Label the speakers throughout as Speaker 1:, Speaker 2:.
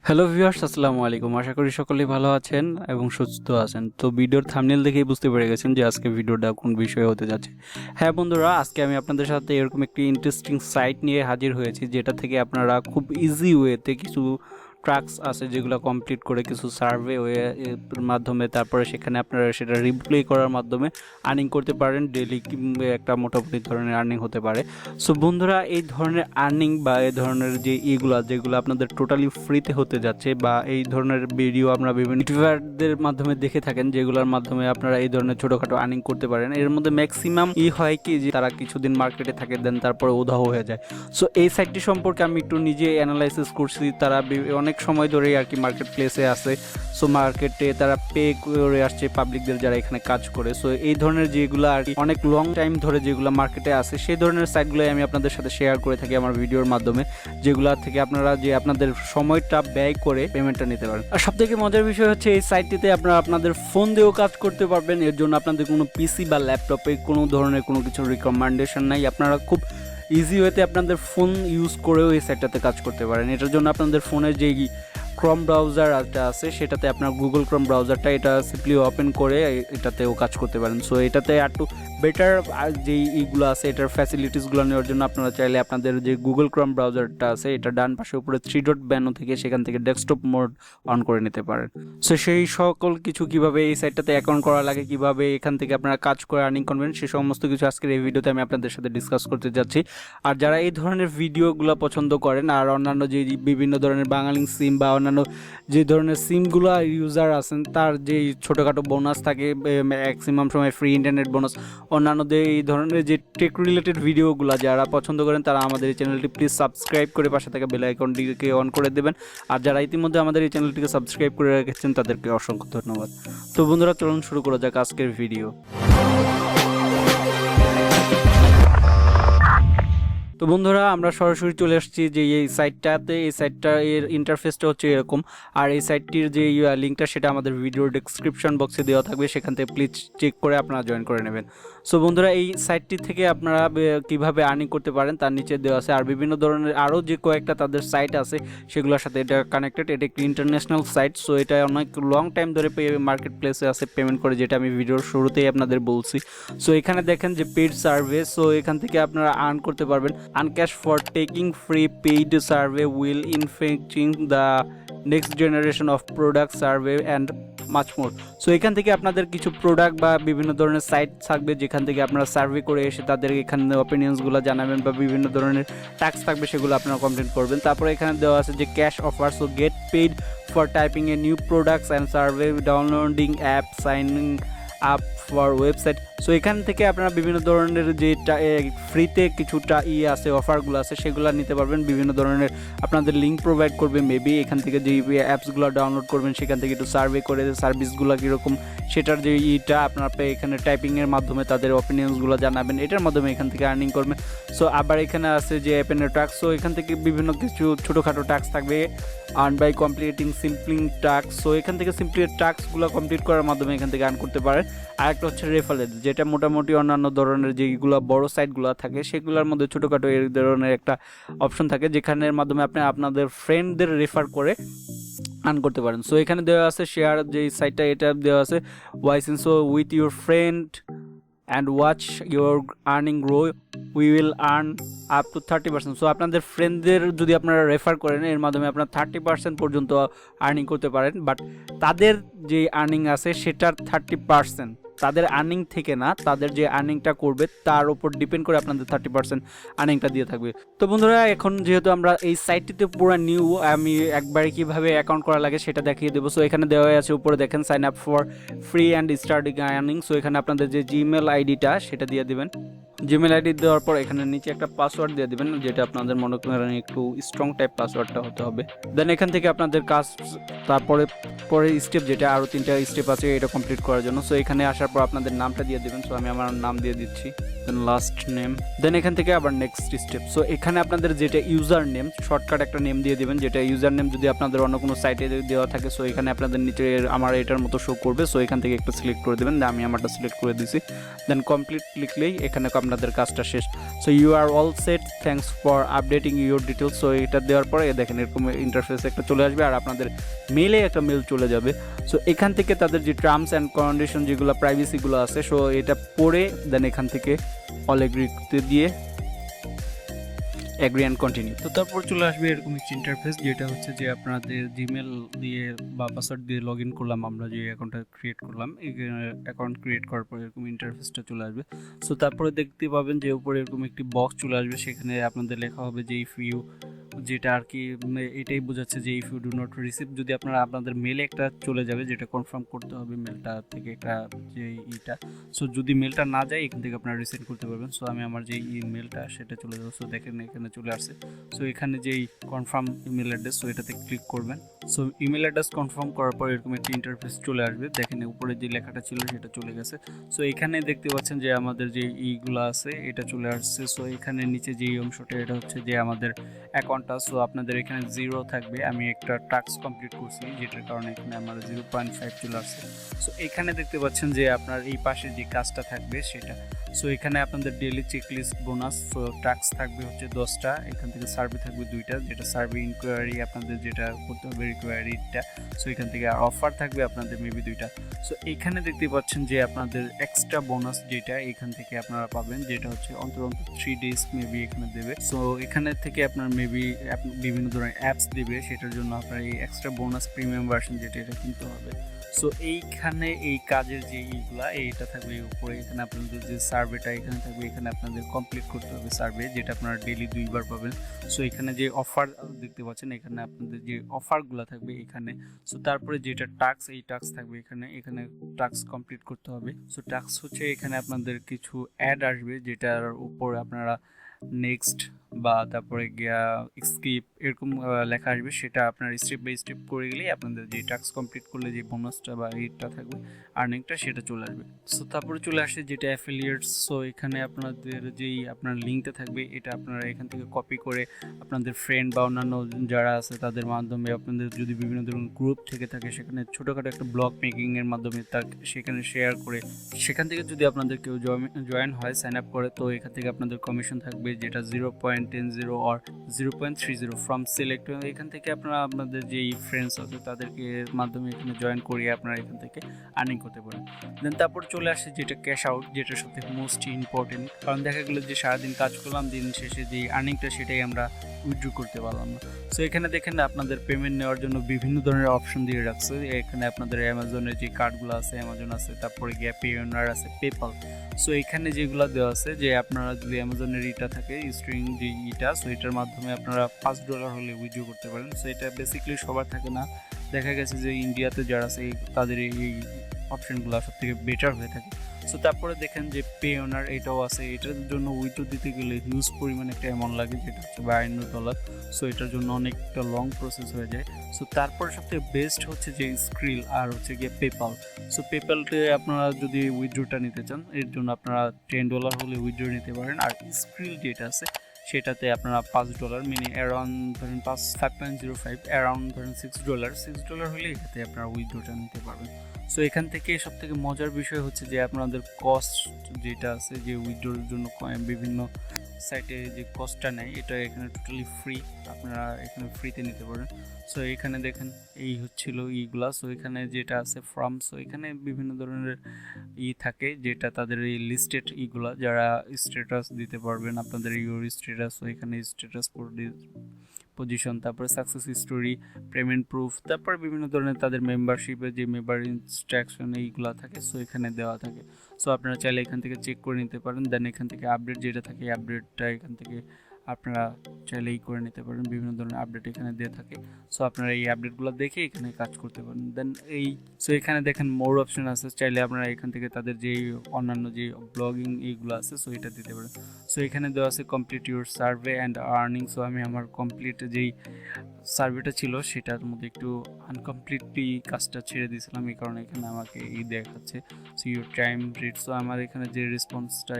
Speaker 1: Hello viewers, আসসালামু আলাইকুম। আশা করি সকলেই ভালো আছেন এবং সুস্থ আছেন। তো ভিডিওর থাম্বনেল দেখেই বুঝতে পেরে গেছেন যে আজকে ভিডিওটা কোন বিষয়ে হতে যাচ্ছে। হ্যাঁ বন্ধুরা, আজকে আমি আপনাদের সাথে এরকম একটি ইন্টারেস্টিং সাইট নিয়ে হাজির হয়েছি, যেটা থেকে আপনারা খুব ইজি ওয়েতে কিছু ট্রাক্স আছে যেগুলো কমপ্লিট করে কিছু সার্ভে মাধ্যমে তারপরে সেখানে আপনারা সেটা রিপ্লে করার মাধ্যমে আর্নিং করতে পারেন। ডেলি একটা মোটামুটি ধরনের আর্নিং হতে পারে। সো বন্ধুরা, এই ধরনের আর্নিং বা এই ধরনের যে যেগুলো আপনাদের টোটালি ফ্রিতে হতে যাচ্ছে, বা এই ধরনের ভিডিও আপনারা বিভিন্ন ইউটিউবারদের মাধ্যমে দেখে থাকেন, যেগুলোর মাধ্যমে আপনারা এই ধরনের ছোটোখাটো আর্নিং করতে পারেন। এর মধ্যে ম্যাক্সিমাম হয় কি যে তারা কিছুদিন মার্কেটে থাকে, দেন তারপরে উধাও হয়ে যায়। সো এই সাইটটি সম্পর্কে আমি একটু নিজে অ্যানালাইসিস করছি। তারা অনেক সময় ধরেই আর কি মার্কেট প্লেসে আছে। সো মার্কেটে তারা পে করে আসছে পাবলিকদের যারা এখানে কাজ করে। সো এই ধরনের যেগুলো আর কি অনেক লং টাইম ধরে যেগুলো মার্কেটে আছে, সেই ধরনের সাইটগুলোই আমি আপনাদের সাথে শেয়ার করে থাকি আমার ভিডিওর মাধ্যমে, যেগুলো থেকে আপনারা যে আপনাদের সময়টা ব্যয় করে পেমেন্টটা নিতে পারেন। আর সবথেকে মজার বিষয় হচ্ছে এই সাইটটিতে আপনারা আপনাদের ফোন দিয়েও কাজ করতে পারবেন। এর জন্য আপনাদের কোনো পিসি বা ল্যাপটপে কোনো ধরনের কোনো কিছু রিকমেন্ডেশন নাই। আপনারা খুব ইজি ওয়েতে আপনাদের ফোন ইউজ করেও এই সাইটটাতে কাজ করতে পারেন। এটার জন্য আপনাদের ফোনের যেই ক্রোম ব্রাউজার আছে সেটাতে আপনার গুগল ক্রোম ব্রাউজারটা এটা সিম্পলি ওপেন করে এটাতেও কাজ করতে পারেন। সো এটাতে একটু বেটার যে ইগুলো আছে এটার ফ্যাসিলিটিসগুলো নেওয়ার জন্য আপনারা চাইলে আপনাদের যে গুগল ক্রোম ব্রাউজারটা আছে এটা ডান পাশে উপরে 3 ডট ব্যানো থেকে সেখান থেকে ডেস্কটপ মোড অন করে নিতে পারেন। সো সেই সকল কিছু কিভাবে এই সাইটটাতে অ্যাকাউন্ট করা লাগে, কিভাবে এখান থেকে আপনারা কাজ করে আর্নিং করবেন, সে সমস্ত কিছু আজকের এই ভিডিওতে আমি আপনাদের সাথে ডিসকাস করতে যাচ্ছি। আর যারা এই ধরনের ভিডিওগুলো পছন্দ করেন আর অন্যান্য যে বিভিন্ন ধরনের বাঙালি সিম বা অন্যান্য যে ধরনের সিমগুলো ইউজার আছেন তার যে ছোটোখাটো বোনাস থাকে, ম্যাক্সিমাম সময় ফ্রি ইন্টারনেট বোনাস, অন্যান্যদের এই ধরনের যে টেক রিলেটেড ভিডিওগুলো যারা পছন্দ করেন তারা আমাদের এই চ্যানেলটি প্লিজ সাবস্ক্রাইব করে পাশে থাকা বেল আইকনটিকে অন করে দেবেন। আর যারা ইতিমধ্যে আমাদের এই চ্যানেলটিকে সাবস্ক্রাইব করে রেখেছেন তাদেরকে অসংখ্য ধন্যবাদ। তো বন্ধুরা, চলুন শুরু করা যাক আজকের ভিডিও। তো বন্ধুরা, আমরা সরাসরি চলে আসছি যে এই সাইটটাতে। এই সাইটটা এর ইন্টারফেসটা হচ্ছে এরকম। আর এই সাইটটির যে লিঙ্কটা সেটা আমাদের ভিডিওর ডেসক্রিপশন বক্সে দেওয়া থাকবে, সেখান থেকে প্লিজ চেক করে আপনারা জয়েন করে নেবেন। সো বন্ধুরা, এই সাইটটি থেকে আপনারা কিভাবে আর্নিং করতে পারেন তার নিচে দেওয়া আছে। আর বিভিন্ন ধরনের আরও যে কয়েকটা তাদের সাইট আছে সেগুলোর সাথে এটা কানেক্টেড। এটা একটি ইন্টারন্যাশনাল সাইট। সো এটা অনেক লং টাইম ধরে মার্কেট প্লেসে আছে পেমেন্ট করে, যেটা আমি ভিডিওর শুরুতেই আপনাদের বলছি। সো এখানে দেখেন যে পেইড সার্ভে। সো এখান থেকে আপনারা আর্ন করতে পারবেন। Uncash for taking free paid survey will infecting the next generation of product survey and much more. So এখান থেকে আপনাদের কিছু প্রোডাক্ট বা বিভিন্ন ধরনের সাইট থাকবে যেখান থেকে আপনারা সার্ভে করে এসে তাদের এখানে অপিনিয়ন্সগুলো জানাবেন, বা বিভিন্ন ধরনের টাস্ক থাকবে সেগুলো আপনারা কমপ্লিট করবেন। তারপরে এখানে দেওয়া আছে যে cash offer. So get paid for typing a new products and survey, downloading app, signing up for website. So এখান থেকে আপনারা বিভিন্ন ধরনের যে ফ্রিতে কিছুটা আছে অফারগুলো আছে সেগুলো নিতে পারবেন। বিভিন্ন ধরনের আপনাদের লিঙ্ক প্রোভাইড করবে মেবি। এখান থেকে যে অ্যাপসগুলো ডাউনলোড করবেন সেখান থেকে একটু সার্ভে করে সার্ভিসগুলো কীরকম সেটার যে আপনারা এখানে টাইপিংয়ের মাধ্যমে তাদের অপিনিয়ন্সগুলো জানাবেন, এটার মাধ্যমে এখান থেকে আর্নিং করবেন। সো আবার এখানে আছে যে অ্যাপেনের টাস্ক। সো এখান থেকে বিভিন্ন কিছু ছোটোখাটো টাস্ক থাকবে, earn by completing simple task. So এখান থেকে সিম্পলি টাস্কগুলো কমপ্লিট করার মাধ্যমে এখান থেকে আর্ন করতে পারেন। আর একটা হচ্ছে রেফারেল, যেটা মোটামুটি অন্যান্য ধরনের যেগুলো বড় সাইটগুলো থাকে সেগুলোর মধ্যে ছোটোখাটো এই ধরনের একটা অপশন থাকে, যেখানের মাধ্যমে আপনি আপনাদের ফ্রেন্ডদের রেফার করে আর্ন করতে পারেন। সো এখানে দেওয়া আছে শেয়ার যে সাইটটা, এটা দেওয়া আছে ysense with your friend and watch your earning grow, we will earn up to 30%. So আপনাদের ফ্রেন্ডদের যদি আপনারা রেফার করেন এর মাধ্যমে আপনারা 30% পর্যন্ত আর্নিং করতে পারেন। বাট তাদের যে আর্নিং আছে সেটার 30% তাদের আর্নিং থেকে না, তাদের যে আর্নিংটা করবে তার উপর ডিপেন্ড করে আপনাদের 30% আর্নিংটা দিয়ে থাকবে। তো বন্ধুরা, এখন যেহেতু আমরা এই সাইটটিতে পুরো নিউ, আমি একবারে কীভাবে অ্যাকাউন্ট করা লাগে সেটা দেখিয়ে দেবো। সো এখানে দেওয়া আছে উপরে দেখেন sign up for free and starting earning. So এখানে আপনাদের যে জিমেল আইডিটা সেটা দিয়ে দেবেন। জিমেল আইডি দেওয়ার পর এখানে নিচে একটা পাসওয়ার্ড দিয়ে দেবেন, যেটা আপনাদের মনে করেন একটু স্ট্রং টাইপ পাসওয়ার্ডটা হতে হবে। দেন এখান থেকে আপনাদের কাজ তারপরে স্টেপ, যেটা আরও 3টা স্টেপ আছে এটা কমপ্লিট করার জন্য। সো এখানে আসার পর আপনাদের নামটা দিয়ে দেবেন। সো আমি আমার নাম দিয়ে দিচ্ছি, দেন লাস্ট নেম, দেন এখান থেকে আবার নেক্সট স্টেপ। সো এখানে আপনাদের যেটা ইউজার নেম, শর্টকাট একটা নেম দিয়ে দেবেন, যেটা ইউজার নেম যদি আপনাদের অন্য কোনো সাইটে দেওয়া থাকে সো এখানে আপনাদের নিচে আমার এটার মতো শো করবে। সো এখান থেকে একটা সিলেক্ট করে দেবেন, আমি আমারটা সিলেক্ট করে দিয়েছি। দেন কমপ্লিট লিখলেই এখানে আপনার আপনাদের কাজটা শেষ। So you are all set, thanks for updating your details. So এটা দেওয়ার পরে দেখেন এরকম ইন্টারফেস একটা চলে আসবে আর আপনাদের মেলে একটা মেল চলে যাবে। সো এখান থেকে তাদের যে টার্মস অ্যান্ড কন্ডিশন যেগুলো প্রাইভেসিগুলো আছে, সো এটা পড়ে দেন এখান থেকে অল এগ্রিতে দিয়ে এগ্রি অ্যান্ড কন্টিনিউ। তো তারপর চলে আসবে এরকম একটি ইন্টারফেস, যেটা হচ্ছে যে আপনাদের জিমেল দিয়ে বা পাসওয়ার্ড দিয়ে লগ ইন করলাম, আমরা যে অ্যাকাউন্টটা ক্রিয়েট করলাম, এই অ্যাকাউন্ট ক্রিয়েট করার পর এরকম ইন্টারফেসটা চলে আসবে। সো তারপরে দেখতে পাবেন যে উপরে এরকম একটি বক্স চলে আসবে, সেখানে আপনাদের লেখা হবে যে ইফ ইউ, যেটা আর কি এটাই বোঝাচ্ছে যে if you do not receive, যদি আপনাদের মেলে একটা চলে যাবে যেটা কনফার্ম করতে হবে মেলটা থেকে একটা যে ইটা। সো যদি মেলটা না যায় এখান থেকে আপনারা রিসেন্ড করতে পারবেন। সো আমি আমার যে ইমেলটা সেটা চলে যাবো। সো দেখেন এখানে চলে আসছে। সো এখানে যেই কনফার্ম ইমেল অ্যাড্রেস, সো এটাতে ক্লিক করবেন। সো ইমেল অ্যাড্রেস কনফার্ম করার পর এরকম একটি ইন্টারফেস চলে আসবে, দেখেন উপরে যে লেখাটা ছিল সেটা চলে গেছে। সো এখানে দেখতে পাচ্ছেন যে আমাদের যে ইগুলো আছে এটা চলে আসছে। সো এখানে নিচে যে অংশটা এটা হচ্ছে যে আমাদের অ্যাকাউন্টটা। সো আপনাদের এখানে 0 থাকবে, আমি একটা টাস্ক কমপ্লিট করছি যেটার কারণে এখানে আমার 0.5 চলে আসছে। সো এখানে দেখতে পাচ্ছেন যে আপনার এই পাশে যে কাজটা থাকবে সেটা। সো এখানে আপনাদের ডেইলি চেকলিস্ট বোনাস টাস্ক থাকবে হচ্ছে 10টা, এখান থেকে সার্ভে থাকবে 2টা, যেটা সার্ভে ইনকোয়ারি আপনাদের যেটা করতে হবে রিকোয়ারিটা। সো এখান থেকে আর অফার থাকবে আপনাদের মেবি 2টা। সো এখানে দেখতে পাচ্ছেন যে আপনাদের এক্সট্রা বোনাস যেটা এখান থেকে আপনারা পাবেন, যেটা হচ্ছে অন্তর 3 ডেজ মেবি এখানে দেবে। সো এখানে থেকে আপনার মেবি বিভিন্ন ধরনের অ্যাপস দেবে, সেটার জন্য আপনার এই এক্সট্রা বোনাস প্রিমিয়াম ভার্সন যেটা এটা কিনতে হবে। সো এইখানে এই কাজের যে এইগুলা এইটা থাকবে উপরে, এখানে আপনাদের যে সার্ভেটা এখানে থাকবে, এখানে আপনাদের কমপ্লিট করতে হবে সার্ভে, যেটা আপনারা ডেইলি 2বার পাবেন। সো এখানে যে অফার দেখতে পাচ্ছেন, এখানে আপনাদের যে অফারগুলো থাকবে এখানে। সো তারপরে যেটা টাস্ক, এই টাস্ক থাকবে এখানে, এখানে টাস্ক কমপ্লিট করতে হবে। সো টাস্ক হচ্ছে এখানে আপনাদের কিছু অ্যাড আসবে যেটার উপর আপনারা নেক্সট বা তারপরে গিয়া স্কিপ এরকম লেখা আসবে, সেটা আপনার স্টেপ বাই স্টেপ করে গেলেই আপনাদের যে টাস্ক কমপ্লিট করলে যে বোনাসটা বা এইটা থাকবে আর্নিংটা সেটা চলে আসবে। সো তারপরে চলে আসে যেটা অ্যাফিলিয়েটস। সো এখানে আপনাদের যেই আপনার লিঙ্কটা থাকবে এটা আপনারা এখান থেকে কপি করে আপনাদের ফ্রেন্ড বা অন্যান্য যারা আছে তাদের মাধ্যমে, আপনাদের যদি বিভিন্ন ধরনের গ্রুপ থেকে থাকে সেখানে ছোটোখাটো একটা ব্লগ মেকিংয়ের মাধ্যমে সেখানে শেয়ার করে, সেখান থেকে যদি আপনাদের কেউ জয়েন হয়, সাইন আপ করে, তো এখান থেকে আপনাদের কমিশন থাকবে যেটা 0.10 or 0.30 ফ্রম সিলেক্ট। এখান থেকে আপনারা আপনাদের যেই ফ্রেন্ডস আছে তাদেরকে মাধ্যমে এখানে জয়েন করিয়ে আপনারা এখান থেকে আর্নিং করতে পারেন। দেন তারপর চলে আসে যেটা ক্যাশ আউট, যেটা সবথেকে মোস্ট ইম্পর্টেন্ট, কারণ দেখা গেলো যে সারাদিন কাজ করলাম, দিন শেষে যে আর্নিংটা সেটাই আমরা উইথড্র করতে পারলাম না। সো এখানে দেখেন আপনাদের পেমেন্ট নেওয়ার জন্য বিভিন্ন ধরনের অপশন দিয়ে রাখছে। এখানে আপনাদের অ্যামাজনের যে কার্ডগুলো আছে, অ্যামাজন আছে, তারপরে গিয়ে পেওনার আছে, পেপাল। সো এখানে যেগুলো দেওয়া আছে যে আপনারা যদি অ্যামাজনের ইটা থাকে স্ট্রিং যে ইটা, সো এটার মাধ্যমে আপনারা $5 হলে উইথড্র করতে পারেন। সো এটা বেসিক্যালি সবার থাকে না, দেখা গেছে যে ইন্ডিয়াতে যারা আছে তাদের এই অপশনগুলো সব থেকে বেটার হয়ে থাকে। সো তারপরে দেখেন যে পে ওনার এটাও আছে, এটার জন্য উইথড্র দিতে গেলে হিউজ পরিমাণে একটা অ্যামাউন্ট লাগে, যেটা হচ্ছে $52। সো এটার জন্য অনেকটা লং প্রসেস হয়ে যায়। সো তারপরে সবথেকে বেস্ট হচ্ছে যে স্ক্রিল আর হচ্ছে গিয়ে পেপাল। সো পেপালতে আপনারা যদি উইথড্রটা নিতে চান এর জন্য আপনারা $10 হলে উইথড্র নিতে পারেন। আর স্ক্রিল যেটা আছে সেটাতে আপনারা $5 মিনি অ্যারাউন্ড ধরেন 5.05 অ্যারাউন্ড ধরেন $6 হলে এটাতে আপনারা উইথড্রটা নিতে পারবেন। সো এখান থেকে সব থেকে মজার বিষয় হচ্ছে যে আপনাদের কস্ট যেটা আছে যে উইথড্রোর জন্য বিভিন্ন সাইটে যে কস্টটা নেয় এটা এখানে টোটালি ফ্রি, আপনারা এখানে ফ্রিতে নিতে পারেন। সো এখানে দেখেন এই হচ্ছিল ইগুলা। সো এখানে যেটা আছে ফর্ম, সো এখানে বিভিন্ন ধরনের থাকে যেটা তাদের এই লিস্টেড ইগুলা, যারা স্ট্যাটাস দিতে পারবেন আপনাদের ইউর স্ট্যাটাস। সো এখানে স্ট্যাটাস পজিশন, তারপরে সাকসেস স্টোরি, পেমেন্ট প্রুফ, তারপরে বিভিন্ন ধরনের তাদের মেম্বারশিপের যে মেম্বার ইনস্ট্রাকশন এইগুলো থাকে, সো এখানে দেওয়া থাকে। সো আপনারা চাইলে এখান থেকে চেক করে নিতে পারেন। দেন এখান থেকে আপডেট যেটা থাকে আপডেটটা এখান থেকে আপনারা চাইলেই করে নিতে পারেন, বিভিন্ন ধরনের আপডেট এখানে দিয়ে থাকে। সো আপনারা এই আপডেটগুলো দেখে এখানে কাজ করতে পারেন। দেন সো এখানে দেখেন মোর অপশন আছে, চাইলে আপনারা এখান থেকে তাদের যেই অন্যান্য যে ব্লগিং এইগুলো আছে সো এটা দিতে পারেন। সো এখানে দেওয়া আছে complete your survey and earning. So আমি আমার কমপ্লিট যেই সার্ভেটা ছিল সেটার মধ্যে একটু আনকমপ্লিটলি কাজটা ছেড়ে দিয়েছিলাম, এই কারণে এখানে আমাকে দেখাচ্ছে। So your time read, so আমার এখানে যে রেসপন্সটা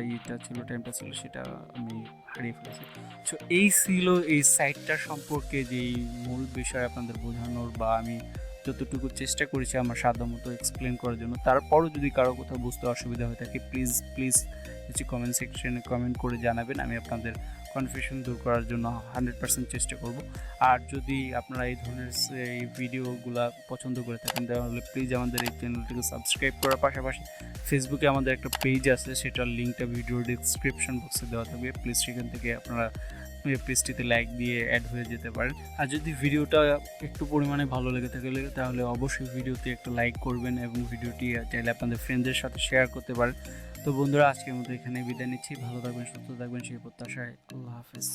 Speaker 1: ছিল টাইমটা ছিল সেটা আমি হারিয়ে ফেলেছি। সো এই ছিল এই সাইটটার সম্পর্কে যেই মূল বিষয় আপনাদের বোঝানোর বা আমি যতটুকু চেষ্টা করেছি আমার সাধ্যমতো এক্সপ্লেন করার জন্য। তারপরও যদি কারো কোথাও বুঝতে অসুবিধা হয়ে থাকে প্লিজ কিছু কমেন্ট সেকশনে কমেন্ট করে জানাবেন, আমি আপনাদের কনফিউশন দূর করার জন্য 100% চেষ্টা করব। আর যদি আপনারা এই ধরনের এই ভিডিওগুলো পছন্দ করে থাকেন তাহলে প্লিজ আমাদের এই চ্যানেলটিকে সাবস্ক্রাইব করার পাশাপাশি ফেসবুকে আমাদের একটা পেজ আছে, সেটার লিঙ্কটা ভিডিওর ডিসক্রিপশন বক্সে দেওয়া থাকবে, প্লিজ সেখান থেকে আপনারা পেজটিতে লাইক দিয়ে অ্যাড হয়ে যেতে পারেন। আর যদি ভিডিওটা একটু পরিমাণে ভালো লেগে থাকে তাহলে অবশ্যই ভিডিওতে একটা লাইক করবেন এবং ভিডিওটি চাইলে আপনাদের ফ্রেন্ডদের সাথে শেয়ার করতে পারেন। তো বন্ধুরা, আজকের মতো এখানে বিদায় নিচ্ছি। ভালো থাকবেন, সুস্থ থাকবেন সেই প্রত্যাশায়। আল্লাহ হাফেজ।